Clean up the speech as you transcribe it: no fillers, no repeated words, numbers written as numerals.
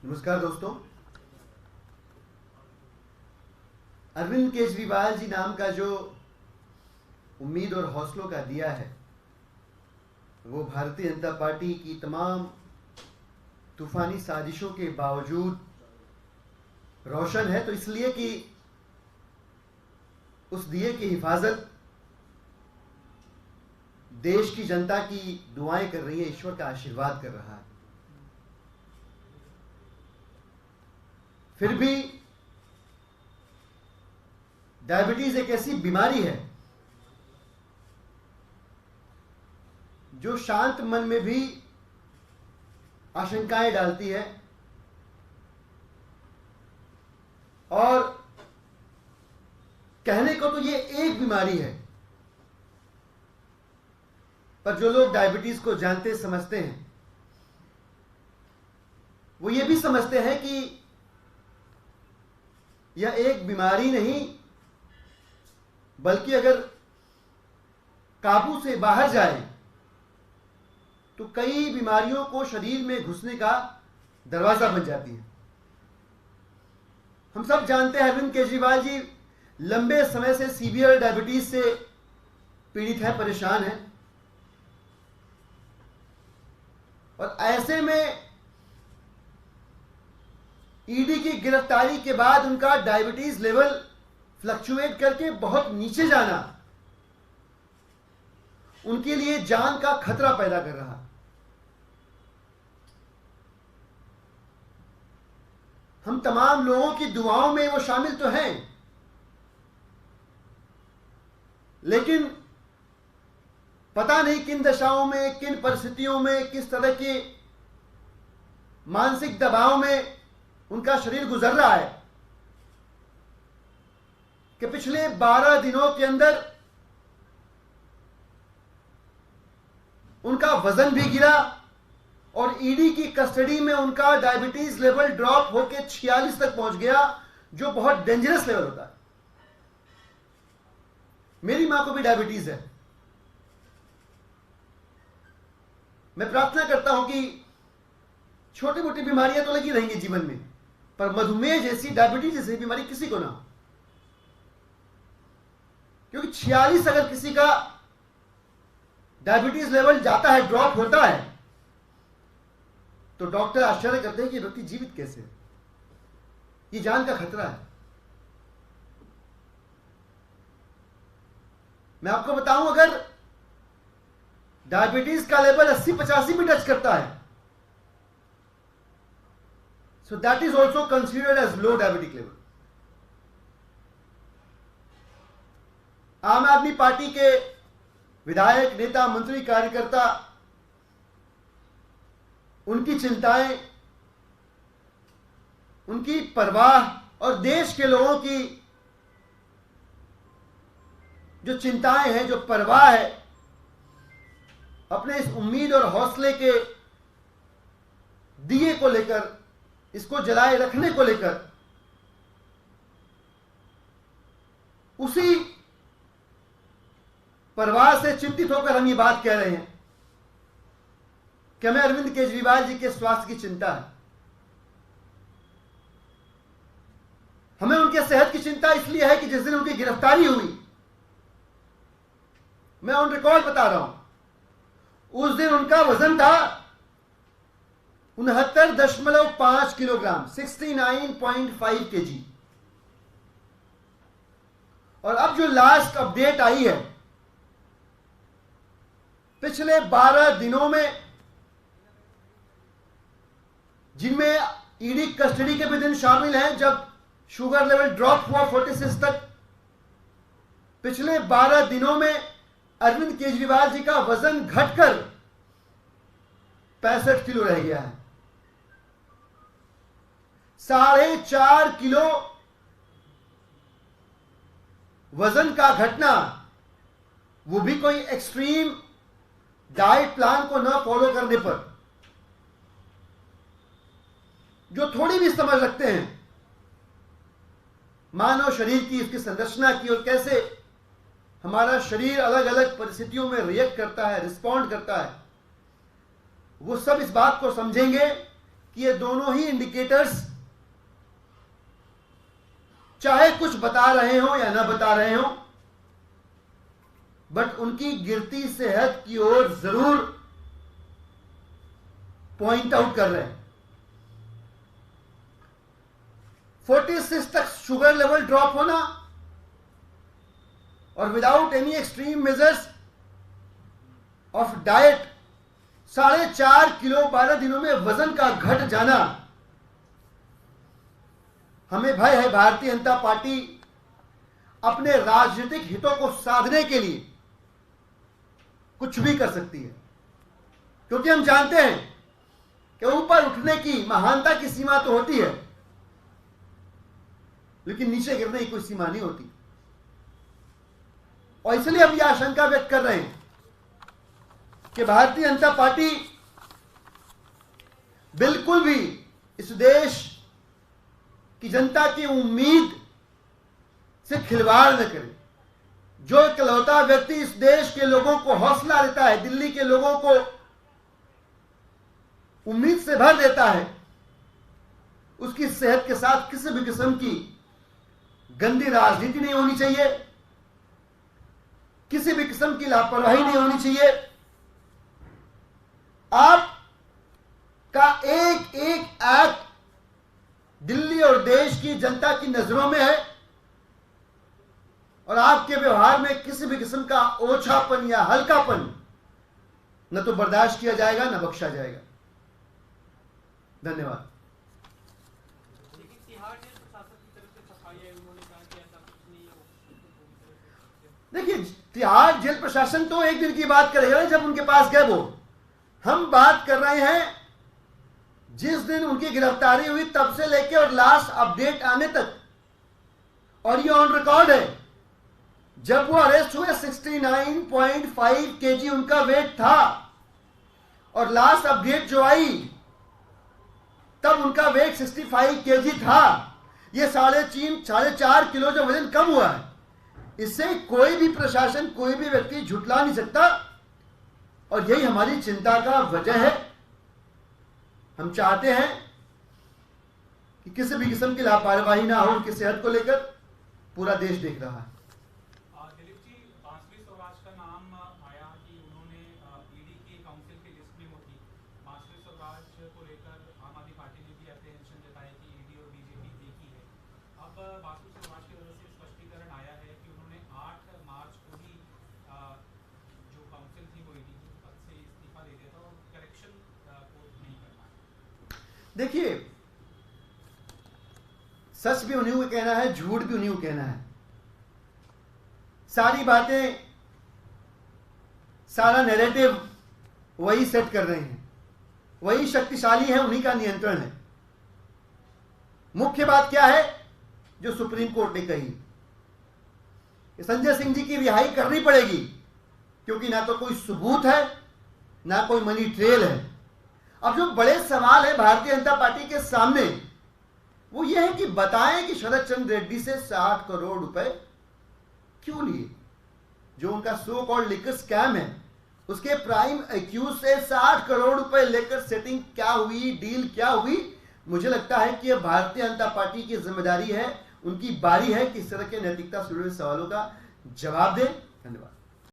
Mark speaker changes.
Speaker 1: नमस्कार दोस्तों। अरविंद केजरीवाल जी नाम का जो उम्मीद और हौसलों का दिया है वो भारतीय जनता पार्टी की तमाम तूफानी साजिशों के बावजूद रोशन है। तो इसलिए कि उस दिए की हिफाजत देश की जनता की दुआएं कर रही है, ईश्वर का आशीर्वाद कर रहा है। फिर भी डायबिटीज एक ऐसी बीमारी है जो शांत मन में भी आशंकाएं डालती है और कहने को तो ये एक बीमारी है, पर जो लोग डायबिटीज को जानते समझते हैं वो ये भी समझते हैं कि यह एक बीमारी नहीं बल्कि अगर काबू से बाहर जाए तो कई बीमारियों को शरीर में घुसने का दरवाजा बन जाती है। हम सब जानते हैं अरविंद केजरीवाल जी लंबे समय से सीवियर डायबिटीज से पीड़ित है, परेशान है और ऐसे में ईडी की गिरफ्तारी के बाद उनका डायबिटीज लेवल फ्लक्चुएट करके बहुत नीचे जाना उनके लिए जान का खतरा पैदा कर रहा। हम तमाम लोगों की दुआओं में वो शामिल तो हैं, लेकिन पता नहीं किन दशाओं में, किन परिस्थितियों में, किस तरह के मानसिक दबाव में उनका शरीर गुजर रहा है कि पिछले 12 दिनों के अंदर उनका वजन भी गिरा और ईडी की कस्टडी में उनका डायबिटीज लेवल ड्रॉप होकर 46 तक पहुंच गया, जो बहुत डेंजरस लेवल होता है। मेरी मां को भी डायबिटीज है। मैं प्रार्थना करता हूं कि छोटी मोटी बीमारियां तो लगी रहेंगी जीवन में, पर मधुमेह जैसी, डायबिटीज जैसी बीमारी किसी को ना हो, क्योंकि 46 अगर किसी का डायबिटीज लेवल जाता है, ड्रॉप होता है, तो डॉक्टर आश्चर्य करते हैं कि व्यक्ति जीवित कैसे है। ये जान का खतरा है। मैं आपको बताऊं, अगर डायबिटीज का लेवल 80-85 भी टच करता है, so that is also considered as low diabetic level. आम आदमी पार्टी के विधायक, नेता, मंत्री, कार्यकर्ता, उनकी चिंताएं, उनकी परवाह और देश के लोगों की जो चिंताएं हैं, जो परवाह है, अपने इस उम्मीद और हौसले के दिए को लेकर, इसको जलाए रखने को लेकर, उसी परवाह से चिंतित होकर हम ये बात कह रहे हैं कि हमें अरविंद केजरीवाल जी के स्वास्थ्य की चिंता है। हमें उनके सेहत की चिंता इसलिए है कि जिस दिन उनकी गिरफ्तारी हुई, मैं ऑन रिकॉर्ड बता रहा हूं, उस दिन उनका वजन था 69.5 किलोग्राम, 69.5 kg। और अब जो लास्ट अपडेट आई है, पिछले 12 दिनों में, जिनमें ईडी कस्टडी के भी दिन शामिल हैं जब शुगर लेवल ड्रॉप हुआ 46 तक, पिछले 12 दिनों में अरविंद केजरीवाल जी का वजन घटकर 65 किलो रह गया है। 4.5 किलो वजन का घटना, वो भी कोई एक्सट्रीम डाइट प्लान को न फॉलो करने पर। जो थोड़ी भी समझ रखते हैं मानव शरीर की, उसकी संरचना की और कैसे हमारा शरीर अलग अलग परिस्थितियों में रिएक्ट करता है, रिस्पॉन्ड करता है, वो सब इस बात को समझेंगे कि ये दोनों ही इंडिकेटर्स चाहे कुछ बता रहे हो या ना बता रहे हो, बट उनकी गिरती सेहत की ओर जरूर पॉइंट आउट कर रहे हैं। 46 तक शुगर लेवल ड्रॉप होना और without any extreme measures of diet 4.5 kilo 12 दिनों में वजन का घट जाना, हमें भय है भारतीय जनता पार्टी अपने राजनीतिक हितों को साधने के लिए कुछ भी कर सकती है, क्योंकि हम जानते हैं कि ऊपर उठने की महानता की सीमा तो होती है, लेकिन नीचे गिरने की कोई सीमा नहीं होती। और इसलिए हम यह आशंका व्यक्त कर रहे हैं कि भारतीय जनता पार्टी बिल्कुल भी इस देश की जनता की उम्मीद से खिलवाड़ न करे। जो इकलौता व्यक्ति इस देश के लोगों को हौसला देता है, दिल्ली के लोगों को उम्मीद से भर देता है, उसकी सेहत के साथ किसी भी किस्म की गंदी राजनीति नहीं होनी चाहिए, किसी भी किस्म की लापरवाही नहीं होनी चाहिए। आपका एक एक एक्ट दिल्ली और देश की जनता की नजरों में है और आपके व्यवहार में किसी भी किस्म का ओछापन या हल्कापन न तो बर्दाश्त किया जाएगा न बख्शा जाएगा। धन्यवाद। देखिए, तिहाड़ जेल प्रशासन तो एक दिन की बात करेगा जब उनके पास गए वो। हम बात कर रहे हैं जिस दिन उनकी गिरफ्तारी हुई तब से लेके और लास्ट अपडेट आने तक, और ये ऑन रिकॉर्ड है। जब वो अरेस्ट हुए 69.5 केजी उनका वेट था और लास्ट अपडेट जो आई तब उनका वेट 65 केजी था। ये 4.5 किलो जो वजन कम हुआ है, इससे कोई भी प्रशासन, कोई भी व्यक्ति झुठला नहीं सकता। और यही हमारी चिंता का वजह है। हम चाहते हैं कि किसी भी किस्म की लापरवाही ना हो। उनकी सेहत को लेकर पूरा देश देख रहा है।
Speaker 2: दिलीप जी, बांसुरी स्वराज का नाम आया कि उन्होंने ईडी की काउंसिल की लिस्ट में वो थी। बांसुरी स्वराज को लेकर आम आदमी पार्टी ने भी अप्रीहेंशन जताया कि ईडी और बीजेपी एक ही है। अब बांसुरी स्वराज की वजह से स्पष्टीकरण आया है कि उन्होंने 8 मार्च को ही जो काउंसिल थी वो ईडी के पद से इस्तीफा दे दिया था और करेक्शन कोर्ट नहीं करना है।
Speaker 1: देखिए, सच भी उन्हीं को कहना है, झूठ भी उन्हीं को कहना है। सारी बातें, सारा नैरेटिव वही सेट कर रहे हैं, वही शक्तिशाली है, उन्हीं का नियंत्रण है। मुख्य बात क्या है जो सुप्रीम कोर्ट ने कही, संजय सिंह जी की रिहाई करनी पड़ेगी, क्योंकि ना तो कोई सबूत है ना कोई मनी ट्रेल है। अब जो बड़े सवाल है भारतीय जनता पार्टी के सामने वो ये है कि बताएं कि शरद चंद्र रेड्डी से 60 करोड़ रुपए क्यों लिए। जो उनका सो कॉल्ड लिकर स्कैम है, उसके प्राइम एक्यूज से 60 करोड़ रुपए लेकर सेटिंग क्या हुई, डील क्या हुई। मुझे लगता है कि यह भारतीय जनता पार्टी की जिम्मेदारी है, उनकी बारी है कि इस तरह के नैतिकता से जुड़े सवालों का जवाब दें। धन्यवाद।